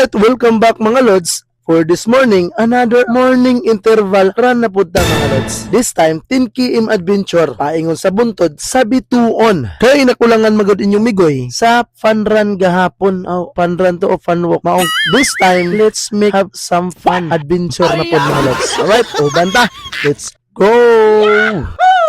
Alright, welcome back mga lods. For this morning, another morning interval run na punta mga lods. This time, 10 km adventure. Paingon sa buntod, sa bituon. Kaya nakulangan magod inyong migoy sa fun run gahapon. Fun run to o fun walk. Maong this time, let's make have some fun adventure na po mga lods. Alright, banta. Let's go!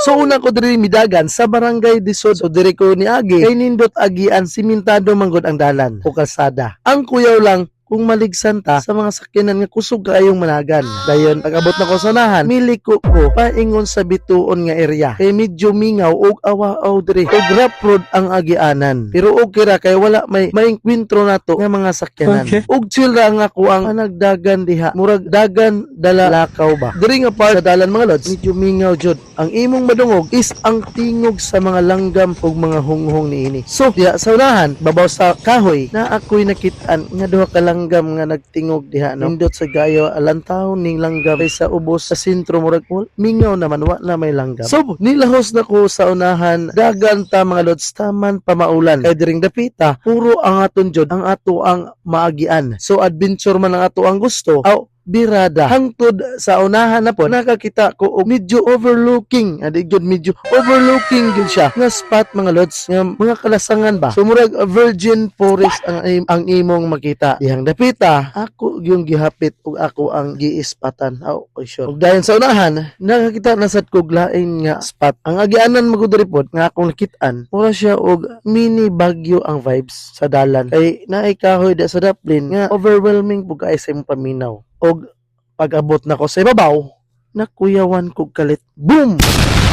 So una ko diri midagan sa barangay Disod. So diri ko ni Agi kay nindot agian simentado manggod ang dalan o kalsada. Ang kuyaw lang kung maligsan ta sa mga sakyanan nga kusog kaayong managan. Dayon pag-abot na ko sa unahan, miliko ko paingon sa bituon nga area. Kay medyo mingaw og awa-aw diri. Og rough road ang agianan. Pero og kira kay wala may maengkwentro nato nga mga sakyanan. Okay. Og chill ra nga ko ang nagdagan diha. Murag dagan dala lakaw ba. Diri nga part sa dalan mga lods, medyo mingaw jud. Ang imong madungog is ang tingog sa mga langgam ug mga hunghong niini. So diha sa unahan, babaw sa kahoy na ako'y nakit-an nga duha ka langgam nga nagtingog diha no. Indot sa gayo alantaw ning langgam sa ubos sa sentro murag mingaw naman wa na may langgam. So nilahos na ko sa unahan, dagan ta mga lods taman pamaulan. Kay diring dapita puro ang aton jud ang ato ang maagian. So adventure man ang ato ang gusto. Birada hangtod sa unahan na po nakakita ko og medyo overlooking medyo overlooking gyud siya nga spot mga lods nga mga kalasangan ba so murag virgin forest ang imong makita dihang dapita ako yung gihapit ug ako ang giispatan sure. Ug dayon sa unahan nakakita na sad kog lain nga spot ang agianan magudripod nga akong nakit-an mura siya og mini Baguio ang vibes sa dalan kay naay kahoy da sa daplin nga overwhelming pug kay sa imong paminaw. Og pag-abot na ko sa ibabaw, nakuyawan kog kalit. Boom!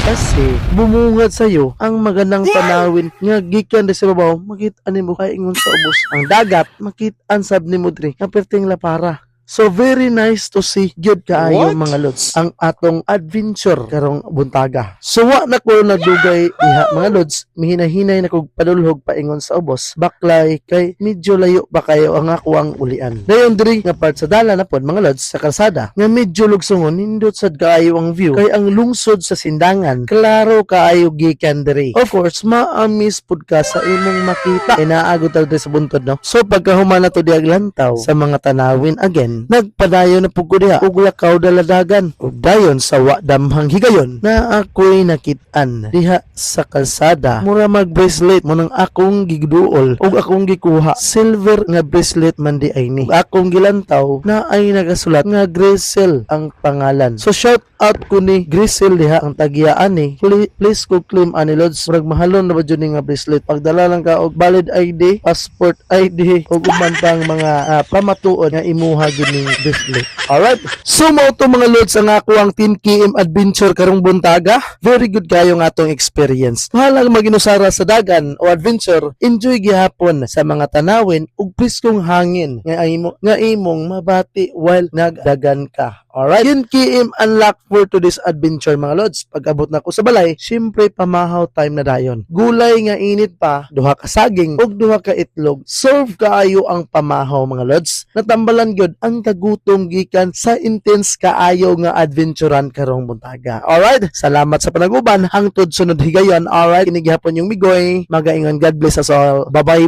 Kasi bumungad sa'yo ang magandang tanawin nga gikan sa ibabaw, makit-an mo kay ingon sa ubos. Ang dagat, makit-an sab ni mo diri nga perting lapara. So very nice to see gyud kaayo mga lods ang atong adventure karong buntaga. So wa na ko nagdugay diha mga lods, mihinahinay na kog padulhog paingon sa ubos. Baklay kay medyo layo ba kayo ang ako ang ulian. Dayon diri nga part sa dalan na pod mga lods sa kalsada nga medyo lugsongon nindot sad kaayo ang view kay ang lungsod sa Sindangan klaro kaayo gikan diri. Of course, ma-miss pud ka sa imong makita inaagot ta sa buntod no. So pagkahuman na to diag lantaw sa mga tanawin again nagpadayon na pugko diha ug lakaw daladagan ug dayon sa wa damhang higayon na ako'y nakit-an diha sa kalsada mura mag bracelet mo nang akong gigduol ug akong gikuha silver nga bracelet man di ay ni akong gilantaw na ay nagasulat nga Grisel ang pangalan. So shout out ko ni Grisel diha ang tagiyaan ni please ko claim ani lods murag mahalon na ba jud nga bracelet pagdala lang ka og valid ID passport ID ug umantang mga pamatuod nga imuha ning bracelet. Alright. So mo to mga lods ang ako ang 10 km adventure karong buntaga. Very good kayo nga atong experience. Halang maginusara sa dagan o adventure, enjoy gihapon sa mga tanawin ug priskong hangin nga imong mabati while nagdagan ka. Alright. 10 km unlock for today's adventure mga lods. Pag-abot na ko sa balay, syempre pamahaw time na dayon. Gulay nga init pa, duha ka saging ug duha ka itlog. Serve kaayo ang pamahaw mga lods. Natambalan gyud ang kagutom gikan sa intense kaayo nga adventurean karong buntaga. Alright. Salamat sa panaguban. Hangtod sunod higayon. Alright. Kini gihapon yung migoy. Magaingon God bless us all. Bye-bye.